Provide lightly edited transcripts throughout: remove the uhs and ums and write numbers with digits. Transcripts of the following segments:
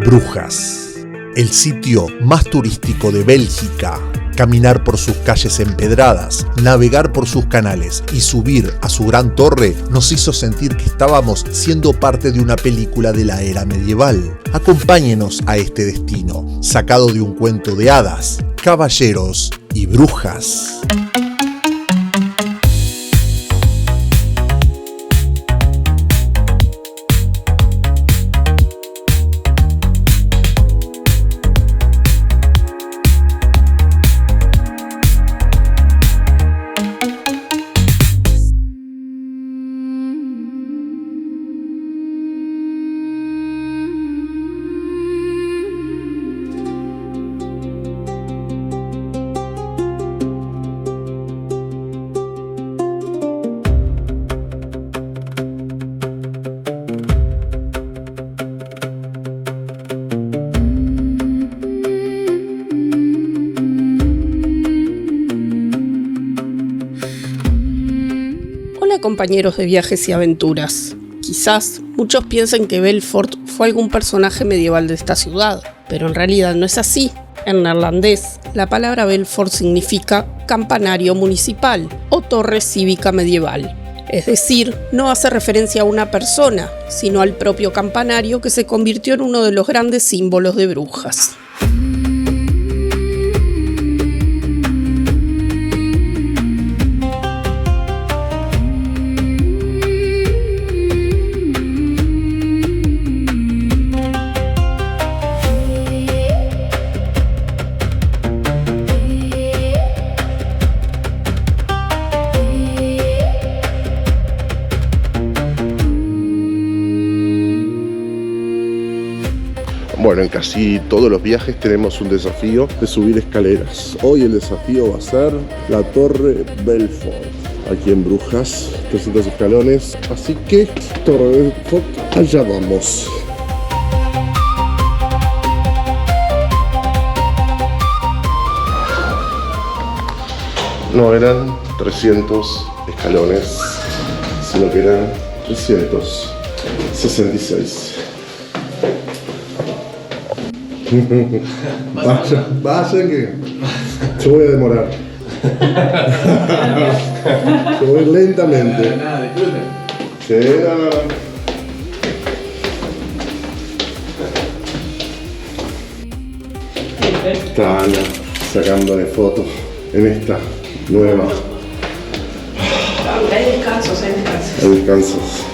Brujas, el sitio más turístico de Bélgica. Caminar por sus calles empedradas, navegar por sus canales y subir a su gran torre nos hizo sentir que estábamos siendo parte de una película de la era medieval. Acompáñenos a este destino, sacado de un cuento de hadas, caballeros y brujas. Compañeros de viajes y aventuras. Quizás muchos piensen que Belfort fue algún personaje medieval de esta ciudad, pero en realidad no es así. En neerlandés, la palabra Belfort significa campanario municipal o torre cívica medieval. Es decir, no hace referencia a una persona, sino al propio campanario que se convirtió en uno de los grandes símbolos de Brujas. Bueno, en casi todos los viajes tenemos un desafío de subir escaleras. Hoy el desafío va a ser la Torre Belfort, aquí en Brujas, 300 escalones. Así que, Torre Belfort, allá vamos. No eran 300 escalones, sino que eran 366. Vaya que yo voy a demorar. Yo voy lentamente. Sí, no. Está Ana sacándole fotos en esta nueva. Hay descansos. Hay descansos.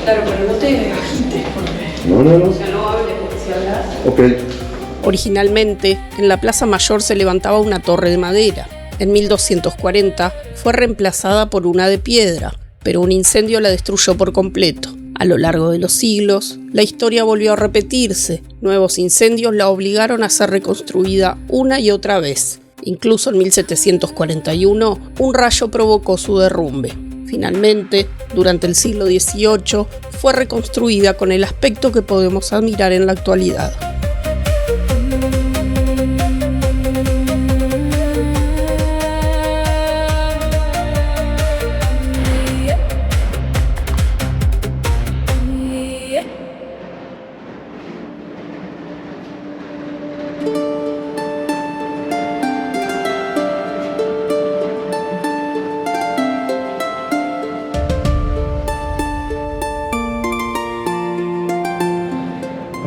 Claro, pero no te agites porque... No. O sea, no hables porque si hablas... Ok. Originalmente, en la Plaza Mayor se levantaba una torre de madera. En 1240 fue reemplazada por una de piedra, pero un incendio la destruyó por completo. A lo largo de los siglos, la historia volvió a repetirse. Nuevos incendios la obligaron a ser reconstruida una y otra vez. Incluso en 1741, un rayo provocó su derrumbe. Finalmente, durante el siglo XVIII, fue reconstruida con el aspecto que podemos admirar en la actualidad.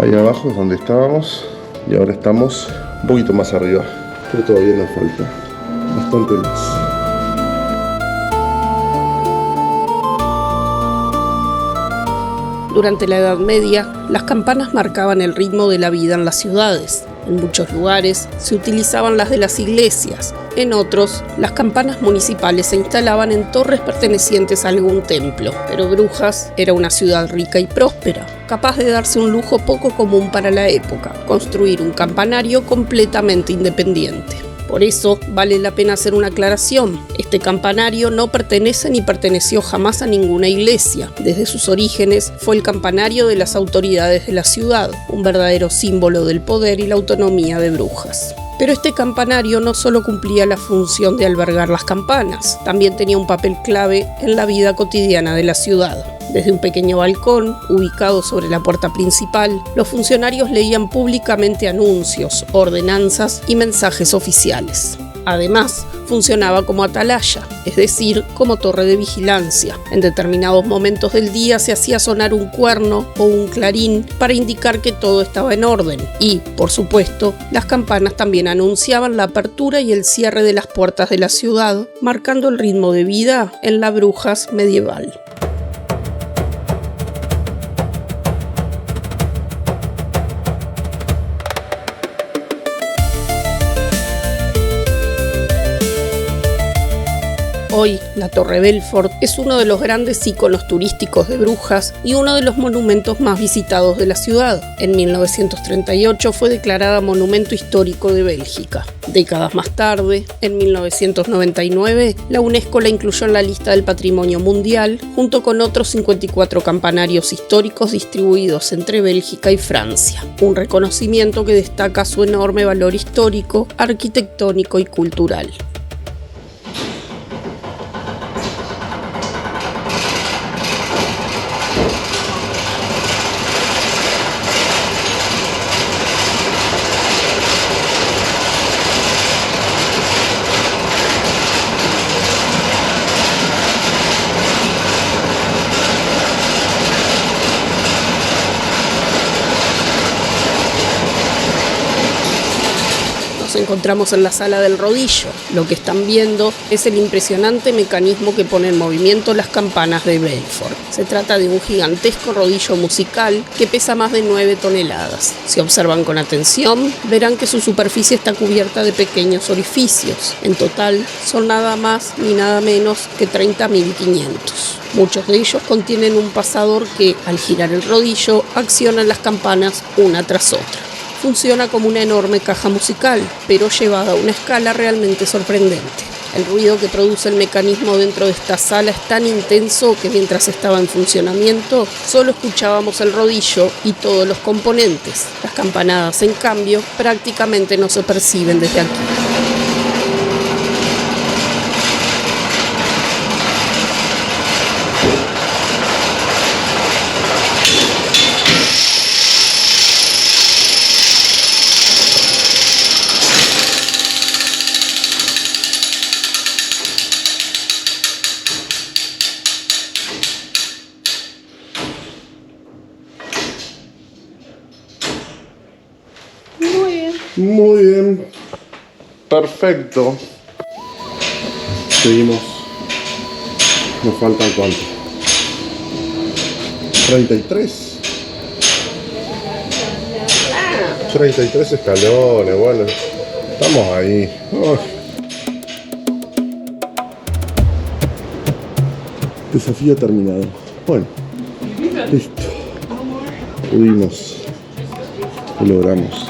Ahí abajo es donde estábamos y ahora estamos un poquito más arriba, pero todavía nos falta bastante más. Durante la Edad Media, las campanas marcaban el ritmo de la vida en las ciudades. En muchos lugares se utilizaban las de las iglesias, en otros, las campanas municipales se instalaban en torres pertenecientes a algún templo. Pero Brujas era una ciudad rica y próspera, capaz de darse un lujo poco común para la época: construir un campanario completamente independiente. Por eso, vale la pena hacer una aclaración. Este campanario no pertenece ni perteneció jamás a ninguna iglesia. Desde sus orígenes, fue el campanario de las autoridades de la ciudad, un verdadero símbolo del poder y la autonomía de Brujas. Pero este campanario no solo cumplía la función de albergar las campanas, también tenía un papel clave en la vida cotidiana de la ciudad. Desde un pequeño balcón, ubicado sobre la puerta principal, los funcionarios leían públicamente anuncios, ordenanzas y mensajes oficiales. Además, funcionaba como atalaya, es decir, como torre de vigilancia. En determinados momentos del día se hacía sonar un cuerno o un clarín para indicar que todo estaba en orden. Y, por supuesto, las campanas también anunciaban la apertura y el cierre de las puertas de la ciudad, marcando el ritmo de vida en la Brujas medieval. Hoy, la Torre Belfort es uno de los grandes íconos turísticos de Brujas y uno de los monumentos más visitados de la ciudad. En 1938 fue declarada Monumento Histórico de Bélgica. Décadas más tarde, en 1999, la UNESCO la incluyó en la lista del Patrimonio Mundial, junto con otros 54 campanarios históricos distribuidos entre Bélgica y Francia. Un reconocimiento que destaca su enorme valor histórico, arquitectónico y cultural. Nos encontramos en la sala del rodillo. Lo que están viendo es el impresionante mecanismo que pone en movimiento las campanas de Belfort. Se trata de un gigantesco rodillo musical que pesa más de 9 toneladas. Si observan con atención, verán que su superficie está cubierta de pequeños orificios. En total, son nada más ni nada menos que 30.500. Muchos de ellos contienen un pasador que, al girar el rodillo, acciona las campanas una tras otra. Funciona como una enorme caja musical, pero llevada a una escala realmente sorprendente. El ruido que produce el mecanismo dentro de esta sala es tan intenso que mientras estaba en funcionamiento, solo escuchábamos el rodillo y todos los componentes. Las campanadas, en cambio, prácticamente no se perciben desde aquí. Muy bien. Perfecto. Seguimos. Nos faltan ¿cuánto? 33. 33 escalones, bueno. Estamos ahí. Desafío terminado. Bueno. Listo. Pudimos. Lo logramos.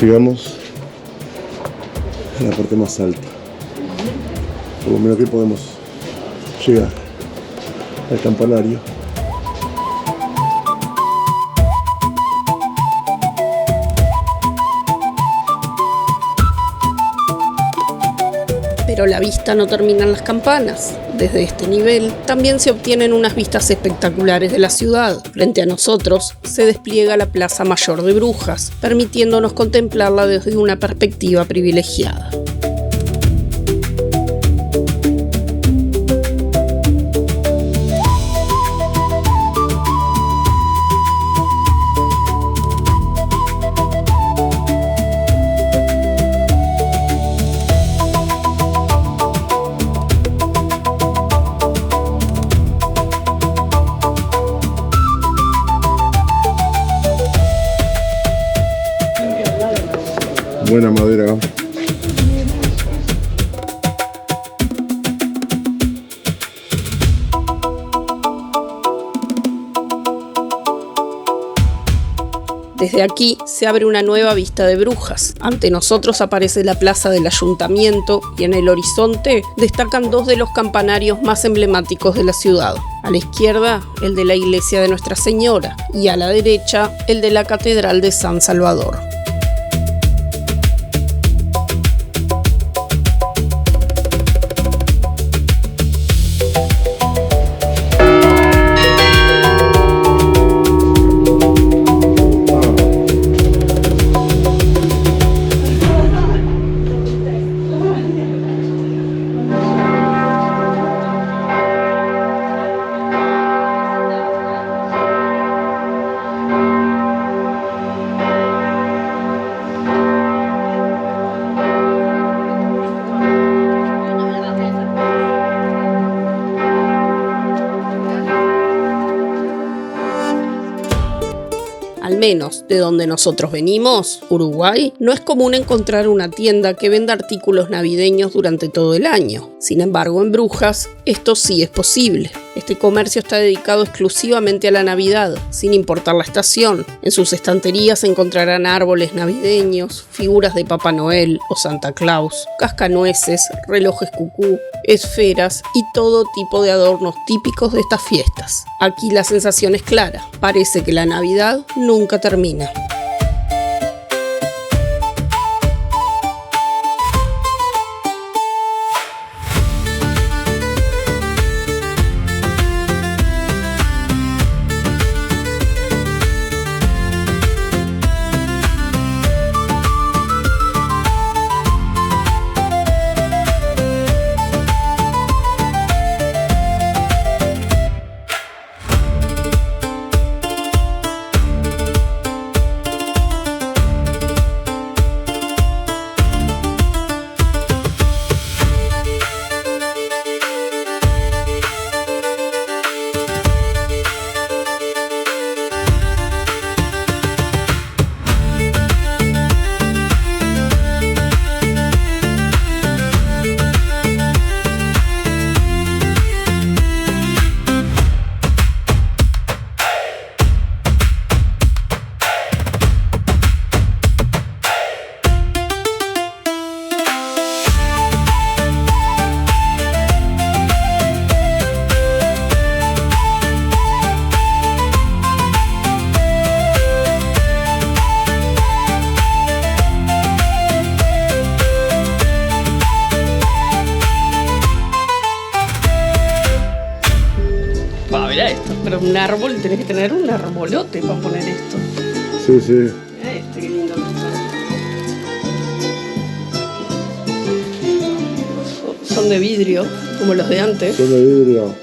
Llegamos a la parte más alta. Por lo menos que podemos llegar al campanario. Pero la vista no termina en las campanas. Desde este nivel también se obtienen unas vistas espectaculares de la ciudad. Frente a nosotros se despliega la Plaza Mayor de Brujas, permitiéndonos contemplarla desde una perspectiva privilegiada. Buena madera. Desde aquí se abre una nueva vista de Brujas. Ante nosotros aparece la plaza del ayuntamiento y en el horizonte destacan dos de los campanarios más emblemáticos de la ciudad. A la izquierda, el de la iglesia de Nuestra Señora y a la derecha, el de la Catedral de San Salvador. menos de donde nosotros venimos, Uruguay, no es común encontrar una tienda que venda artículos navideños durante todo el año. Sin embargo, en Brujas, esto sí es posible. Este comercio está dedicado exclusivamente a la Navidad, sin importar la estación. En sus estanterías encontrarán árboles navideños, figuras de Papá Noel o Santa Claus, cascanueces, relojes cucú, esferas y todo tipo de adornos típicos de estas fiestas. Aquí la sensación es clara, parece que la Navidad nunca termina. Mirá esto, pero un árbol, tenés que tener un arbolote para poner esto. Sí, sí. Mirá qué lindo. Son de vidrio, como los de antes. Son de vidrio.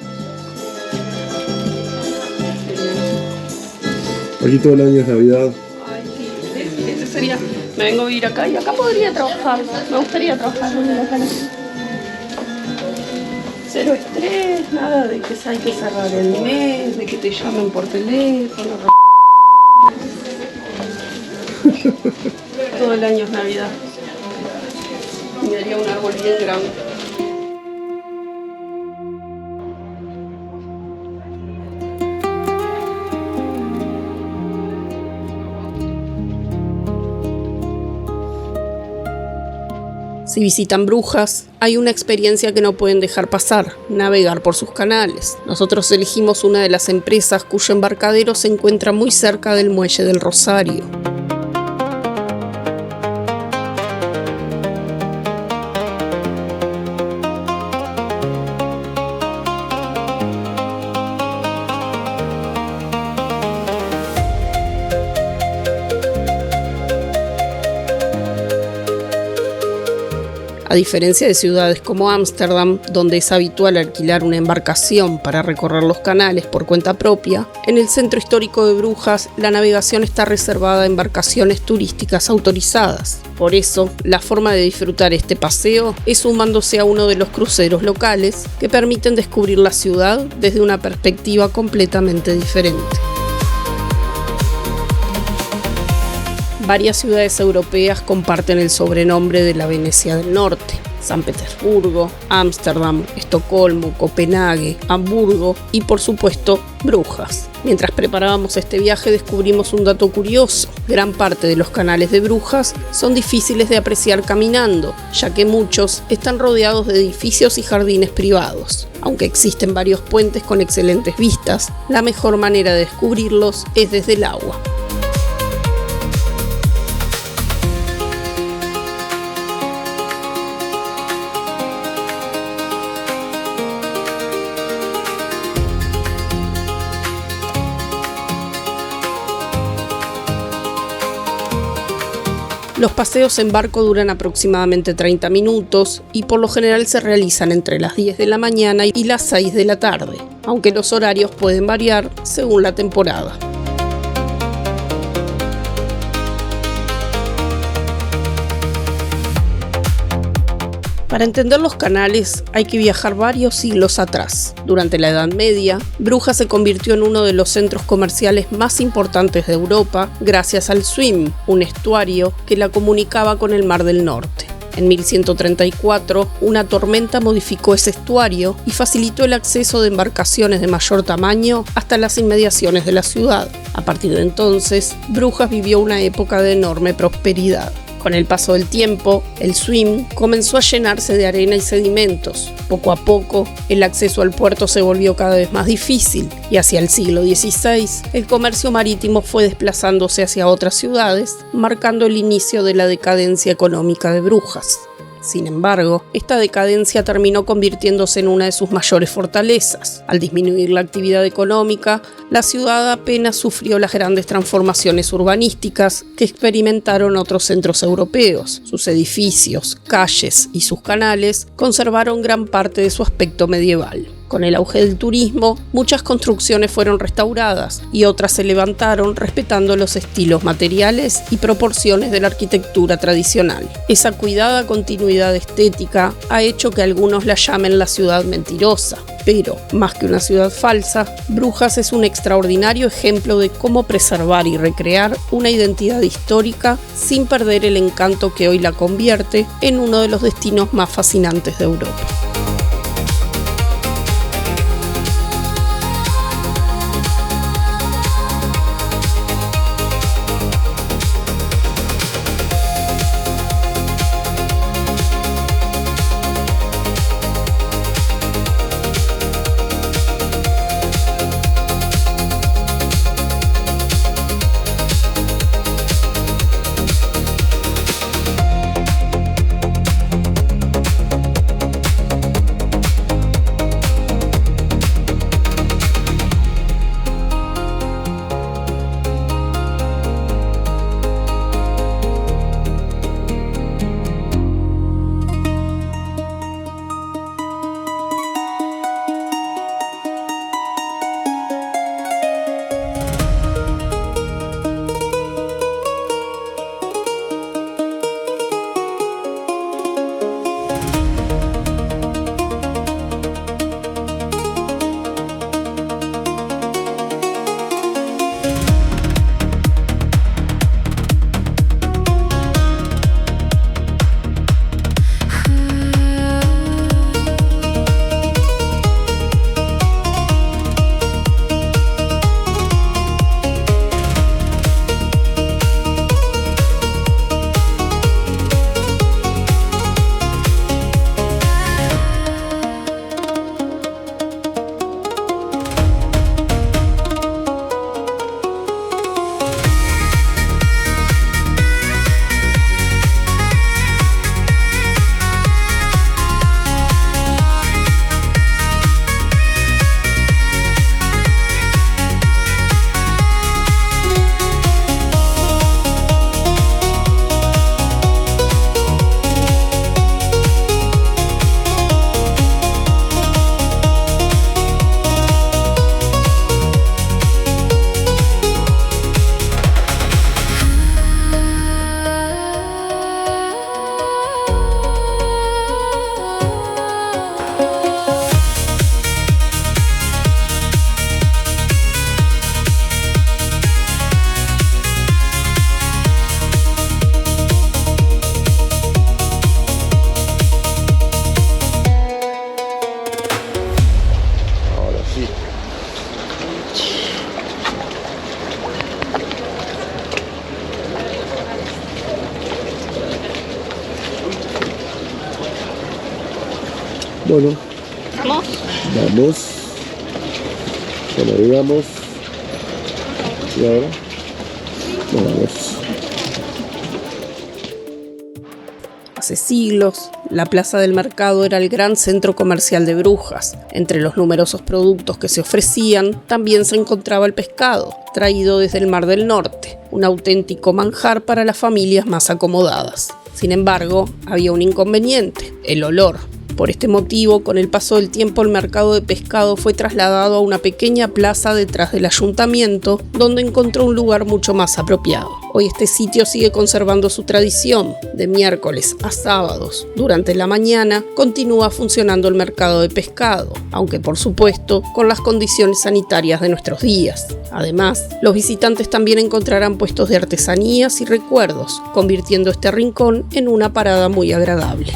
Aquí todo el año es Navidad. Ay, sí, este sería... Me vengo a vivir acá y acá podría trabajar. Me gustaría trabajar en una canasta. Cero estrés, nada de que hay que cerrar el mes, de que te llamen por teléfono. Todo el año es Navidad. Me daría un árbol bien grande. Si visitan Brujas, hay una experiencia que no pueden dejar pasar: navegar por sus canales. Nosotros elegimos una de las empresas cuyo embarcadero se encuentra muy cerca del muelle del Rosario. A diferencia de ciudades como Ámsterdam, donde es habitual alquilar una embarcación para recorrer los canales por cuenta propia, en el centro histórico de Brujas la navegación está reservada a embarcaciones turísticas autorizadas. Por eso, la forma de disfrutar este paseo es sumándose a uno de los cruceros locales que permiten descubrir la ciudad desde una perspectiva completamente diferente. Varias ciudades europeas comparten el sobrenombre de la Venecia del Norte: San Petersburgo, Ámsterdam, Estocolmo, Copenhague, Hamburgo y, por supuesto, Brujas. Mientras preparábamos este viaje descubrimos un dato curioso: gran parte de los canales de Brujas son difíciles de apreciar caminando, ya que muchos están rodeados de edificios y jardines privados. Aunque existen varios puentes con excelentes vistas, la mejor manera de descubrirlos es desde el agua. Los paseos en barco duran aproximadamente 30 minutos y por lo general se realizan entre las 10 de la mañana y las 6 de la tarde, aunque los horarios pueden variar según la temporada. Para entender los canales hay que viajar varios siglos atrás. Durante la Edad Media, Brujas se convirtió en uno de los centros comerciales más importantes de Europa gracias al Swim, un estuario que la comunicaba con el Mar del Norte. En 1134, una tormenta modificó ese estuario y facilitó el acceso de embarcaciones de mayor tamaño hasta las inmediaciones de la ciudad. A partir de entonces, Brujas vivió una época de enorme prosperidad. Con el paso del tiempo, el Swim comenzó a llenarse de arena y sedimentos. Poco a poco, el acceso al puerto se volvió cada vez más difícil y hacia el siglo XVI, el comercio marítimo fue desplazándose hacia otras ciudades, marcando el inicio de la decadencia económica de Brujas. Sin embargo, esta decadencia terminó convirtiéndose en una de sus mayores fortalezas. Al disminuir la actividad económica, la ciudad apenas sufrió las grandes transformaciones urbanísticas que experimentaron otros centros europeos. Sus edificios, calles y sus canales conservaron gran parte de su aspecto medieval. Con el auge del turismo, muchas construcciones fueron restauradas y otras se levantaron respetando los estilos materiales y proporciones de la arquitectura tradicional. Esa cuidada continuidad estética ha hecho que algunos la llamen la ciudad mentirosa. Pero, más que una ciudad falsa, Brujas es un extraordinario ejemplo de cómo preservar y recrear una identidad histórica sin perder el encanto que hoy la convierte en uno de los destinos más fascinantes de Europa. Bueno, ¿Vamos? vamos. Ya navegamos. ¿Y ahora? Nos vamos. Hace siglos, la Plaza del Mercado era el gran centro comercial de Brujas. Entre los numerosos productos que se ofrecían, también se encontraba el pescado, traído desde el Mar del Norte, un auténtico manjar para las familias más acomodadas. Sin embargo, había un inconveniente: el olor. Por este motivo, con el paso del tiempo, el mercado de pescado fue trasladado a una pequeña plaza detrás del ayuntamiento, donde encontró un lugar mucho más apropiado. Hoy este sitio sigue conservando su tradición. De miércoles a sábados, durante la mañana, continúa funcionando el mercado de pescado, aunque por supuesto con las condiciones sanitarias de nuestros días. Además, los visitantes también encontrarán puestos de artesanías y recuerdos, convirtiendo este rincón en una parada muy agradable.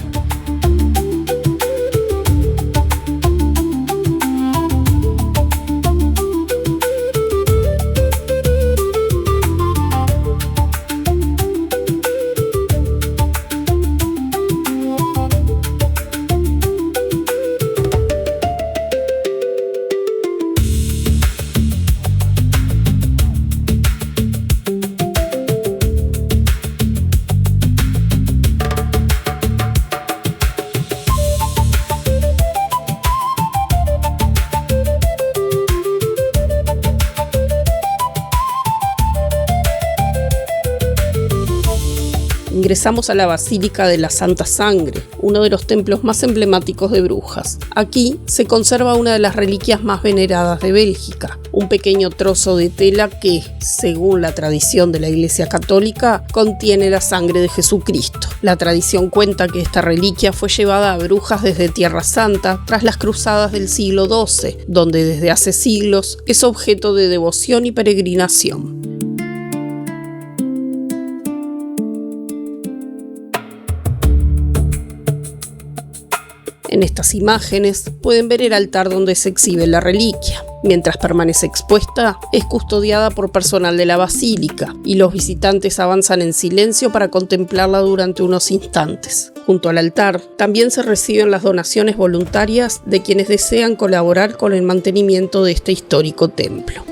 Ingresamos a la Basílica de la Santa Sangre, uno de los templos más emblemáticos de Brujas. Aquí se conserva una de las reliquias más veneradas de Bélgica, un pequeño trozo de tela que, según la tradición de la Iglesia Católica, contiene la sangre de Jesucristo. La tradición cuenta que esta reliquia fue llevada a Brujas desde Tierra Santa tras las cruzadas del siglo XII, donde desde hace siglos es objeto de devoción y peregrinación. En estas imágenes pueden ver el altar donde se exhibe la reliquia. Mientras permanece expuesta, es custodiada por personal de la basílica y los visitantes avanzan en silencio para contemplarla durante unos instantes. Junto al altar también se reciben las donaciones voluntarias de quienes desean colaborar con el mantenimiento de este histórico templo.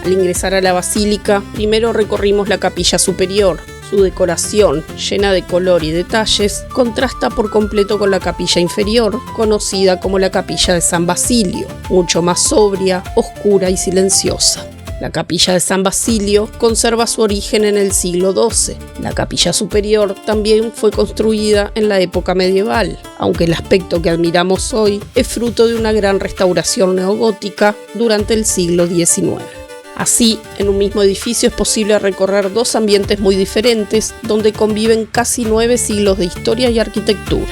Al ingresar a la basílica, primero recorrimos la capilla superior. Su decoración, llena de color y detalles, contrasta por completo con la capilla inferior, conocida como la capilla de San Basilio, mucho más sobria, oscura y silenciosa. La capilla de San Basilio conserva su origen en el siglo XII. La capilla superior también fue construida en la época medieval, aunque el aspecto que admiramos hoy es fruto de una gran restauración neogótica durante el siglo XIX. Así, en un mismo edificio es posible recorrer dos ambientes muy diferentes, donde conviven casi 9 siglos de historia y arquitectura.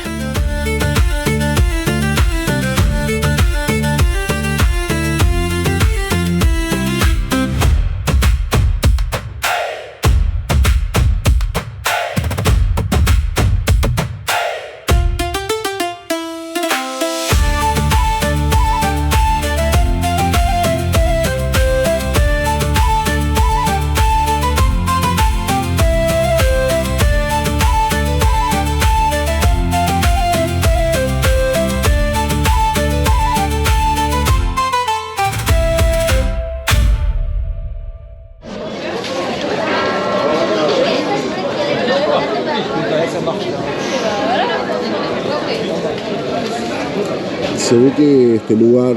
Se ve que este lugar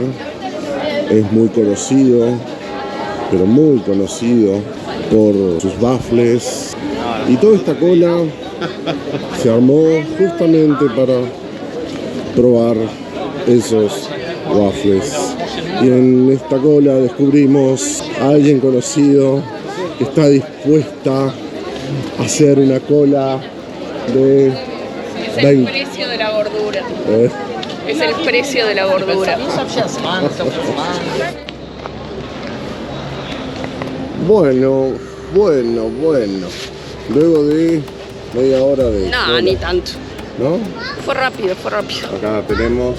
es muy conocido, pero muy conocido por sus waffles. Y toda esta cola se armó justamente para probar esos waffles. Y en esta cola descubrimos a alguien conocido que está dispuesta a hacer una cola de 20. Es el precio de la gordura. Es el precio de la gordura. Bueno. Luego de media hora de... No, cola. ni tanto. ¿No? Fue rápido. Acá tenemos...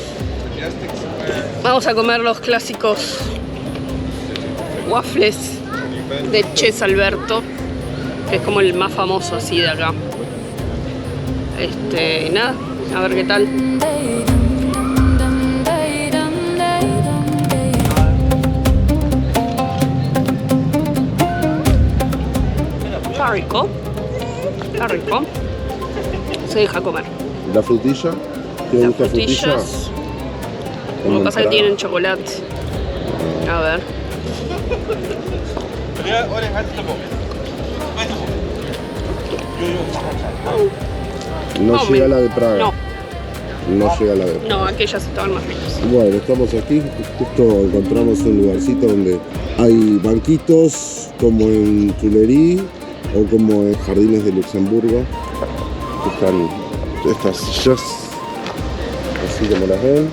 Vamos a comer los clásicos waffles de Ches Alberto, que es como el más famoso así de acá. Nada, a ver qué tal. Está rico. Está rico. Se deja comer. ¿La frutilla? ¿Te gusta frutilla? Lo que pasa es que tienen chocolate. A ver. No llega la de Praga. No llega la de Praga. No, aquellas estaban más ricas. Bueno, estamos aquí. Justo encontramos un lugarcito donde hay banquitos, como en Tuileries o como en Jardines de Luxemburgo. Están estas sillas, así como las ven,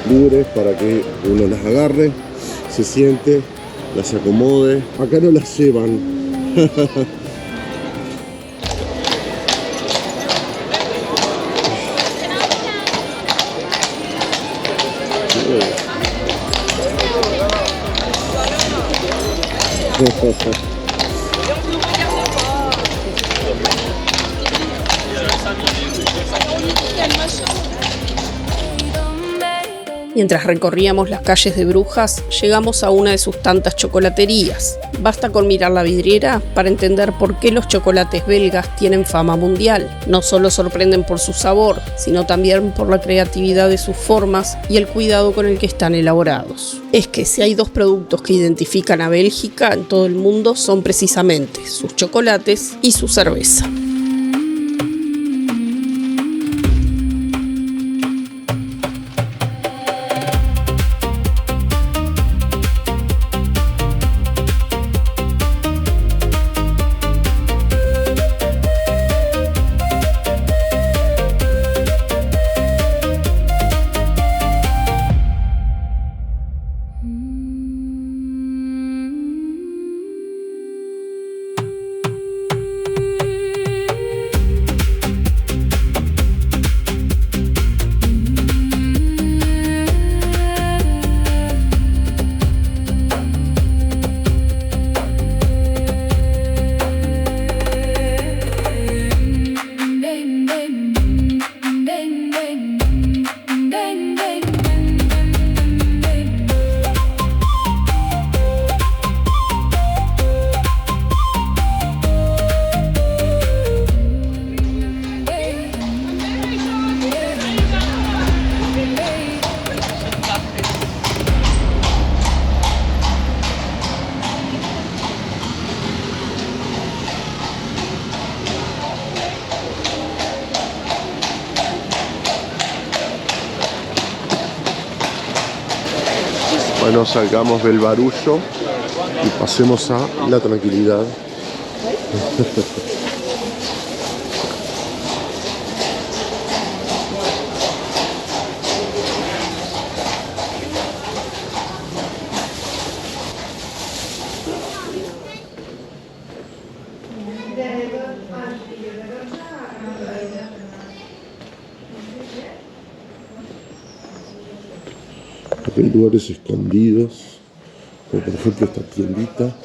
libres para que uno las agarre, se siente, las acomode. Acá no las llevan. Mientras recorríamos las calles de Brujas, llegamos a una de sus tantas chocolaterías. Basta con mirar la vidriera para entender por qué los chocolates belgas tienen fama mundial. No solo sorprenden por su sabor, sino también por la creatividad de sus formas y el cuidado con el que están elaborados. Es que si hay dos productos que identifican a Bélgica en todo el mundo son precisamente sus chocolates y su cerveza. Bueno, salgamos del barullo y pasemos a la tranquilidad. Aquí hay lugares escondidos, como por ejemplo esta tiendita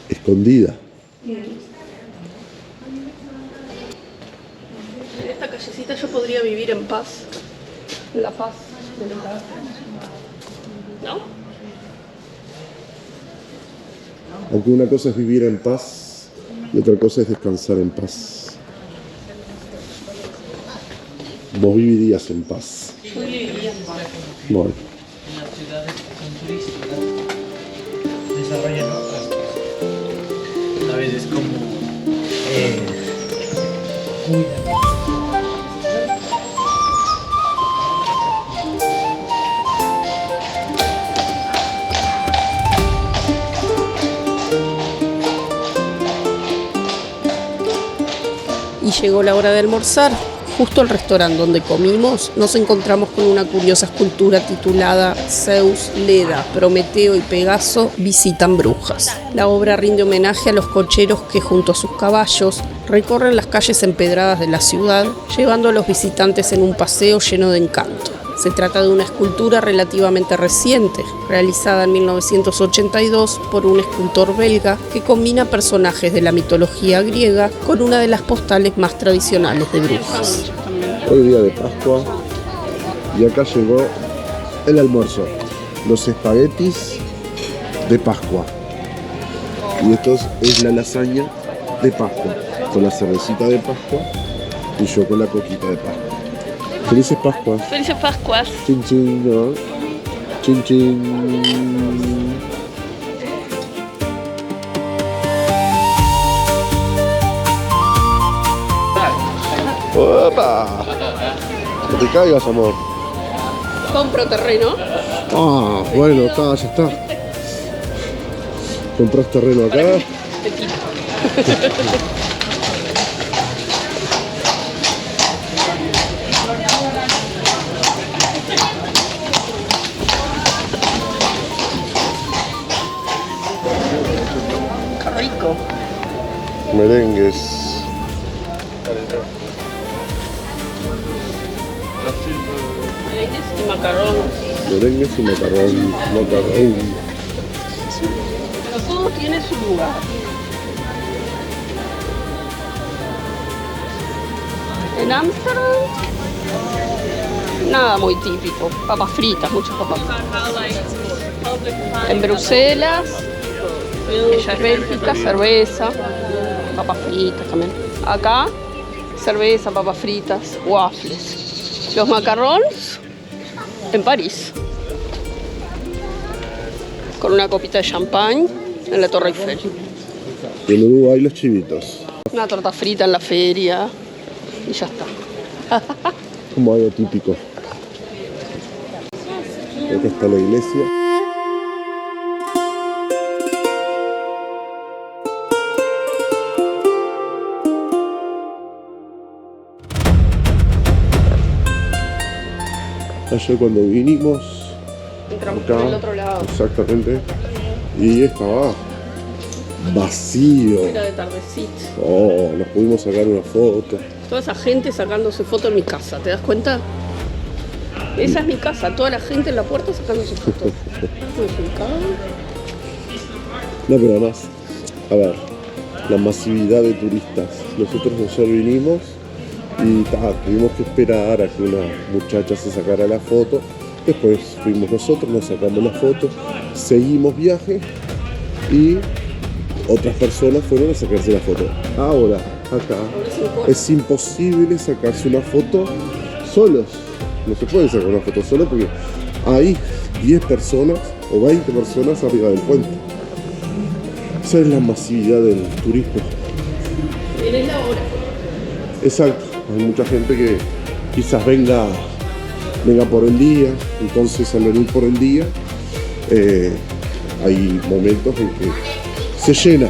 escondida. En esta callecita yo podría vivir en paz, en la paz de lugar. ¿No? Aunque una cosa es vivir en paz y otra cosa es descansar en paz. Vos vivirías en paz. Yo viviría en paz. Bueno. En las ciudades que son turísticas desarrollan otras cosas. A veces como cuidan. Y llegó la hora de almorzar. Justo al restaurante donde comimos, nos encontramos con una curiosa escultura titulada Zeus, Leda, Prometeo y Pegaso visitan Brujas. La obra rinde homenaje a los cocheros que junto a sus caballos recorren las calles empedradas de la ciudad, llevando a los visitantes en un paseo lleno de encanto. Se trata de una escultura relativamente reciente, realizada en 1982 por un escultor belga que combina personajes de la mitología griega con una de las postales más tradicionales de Brujas. Hoy día de Pascua y acá llegó el almuerzo, los espaguetis de Pascua. Y esto es la lasaña de Pascua, con la cervecita de Pascua y yo con la coquita de Pascua. Felices Pascuas. Felices Pascuas. Chin chin, ¿no? Chin chin. ¡Opa! No te caigas, amor. Compro terreno. Ah, bueno, está, ya está. Compras terreno acá. Qué rico. Merengues. Merengues y macarrones. Merengues y macarrón. Macarrón. Pero todo tiene su lugar. En Ámsterdam, nada muy típico. Papas fritas, muchas papas fritas. En Bruselas, ella es Bélgica, cerveza, papas fritas también. Acá, cerveza, papas fritas, waffles. Los macarrones en París, con una copita de champán en la Torre Eiffel. Y en Uruguay los chivitos. Una torta frita en la feria y ya está. Como algo típico. Acá está la iglesia. Ayer cuando vinimos Entramos acá, por el otro lado. exactamente, y estaba vacío. Era de tardecita. Oh, nos pudimos sacar una foto. Toda esa gente sacándose fotos en mi casa, ¿te das cuenta? Esa es mi casa, toda la gente en la puerta sacándose fotos. No, pero además, a ver, la masividad de turistas. Nosotros ayer vinimos y tuvimos que esperar a que una muchacha se sacara la foto. Después fuimos nosotros, nos sacamos la foto, seguimos viaje y otras personas fueron a sacarse la foto. Ahora, acá, es imposible sacarse una foto solos. No se puede sacar una foto solo porque hay 10 personas o 20 personas arriba del puente. Esa es la masividad del turismo. Es la hora. Exacto, hay mucha gente que quizás venga por el día, entonces al venir por el día hay momentos en que se llena.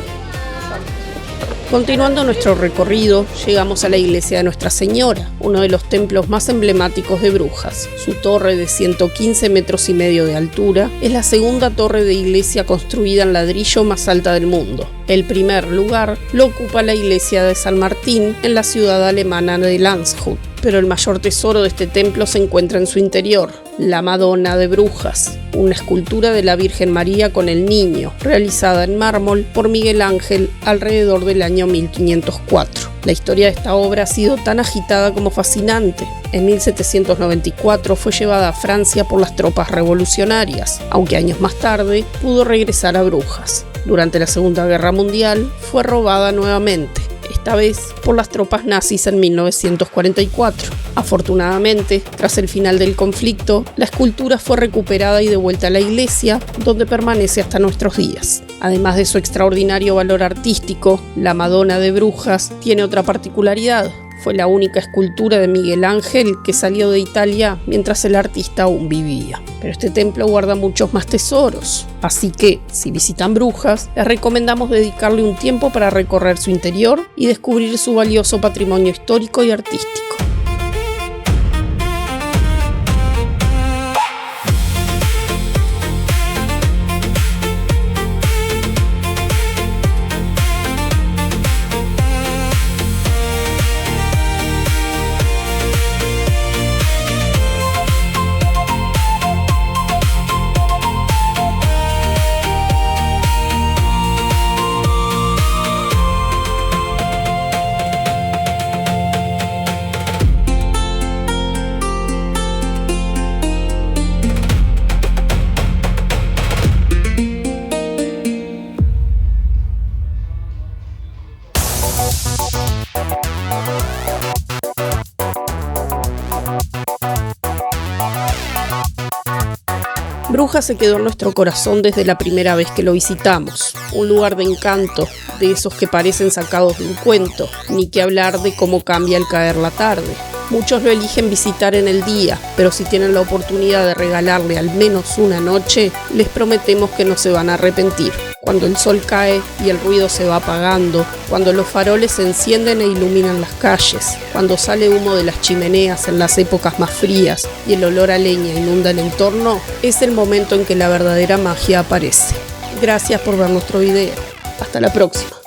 Continuando nuestro recorrido, llegamos a la iglesia de Nuestra Señora, uno de los templos más emblemáticos de Brujas. Su torre de 115 metros y medio de altura es la segunda torre de iglesia construida en ladrillo más alta del mundo. El primer lugar lo ocupa la iglesia de San Martín en la ciudad alemana de Landshut. Pero el mayor tesoro de este templo se encuentra en su interior, la Madonna de Brujas, una escultura de la Virgen María con el Niño, realizada en mármol por Miguel Ángel alrededor del año 1504. La historia de esta obra ha sido tan agitada como fascinante. En 1794 fue llevada a Francia por las tropas revolucionarias, aunque años más tarde pudo regresar a Brujas. Durante la Segunda Guerra Mundial fue robada nuevamente, esta vez por las tropas nazis en 1944. Afortunadamente, tras el final del conflicto, la escultura fue recuperada y devuelta a la iglesia, donde permanece hasta nuestros días. Además de su extraordinario valor artístico, la Madonna de Brujas tiene otra particularidad. Fue la única escultura de Miguel Ángel que salió de Italia mientras el artista aún vivía. Pero este templo guarda muchos más tesoros, así que, si visitan Brujas, les recomendamos dedicarle un tiempo para recorrer su interior y descubrir su valioso patrimonio histórico y artístico. Brujas se quedó en nuestro corazón desde la primera vez que lo visitamos. Un lugar de encanto, de esos que parecen sacados de un cuento, ni que hablar de cómo cambia al caer la tarde. Muchos lo eligen visitar en el día, pero si tienen la oportunidad de regalarle al menos una noche, les prometemos que no se van a arrepentir. Cuando el sol cae y el ruido se va apagando, cuando los faroles se encienden e iluminan las calles, cuando sale humo de las chimeneas en las épocas más frías y el olor a leña inunda el entorno, es el momento en que la verdadera magia aparece. Gracias por ver nuestro video. Hasta la próxima.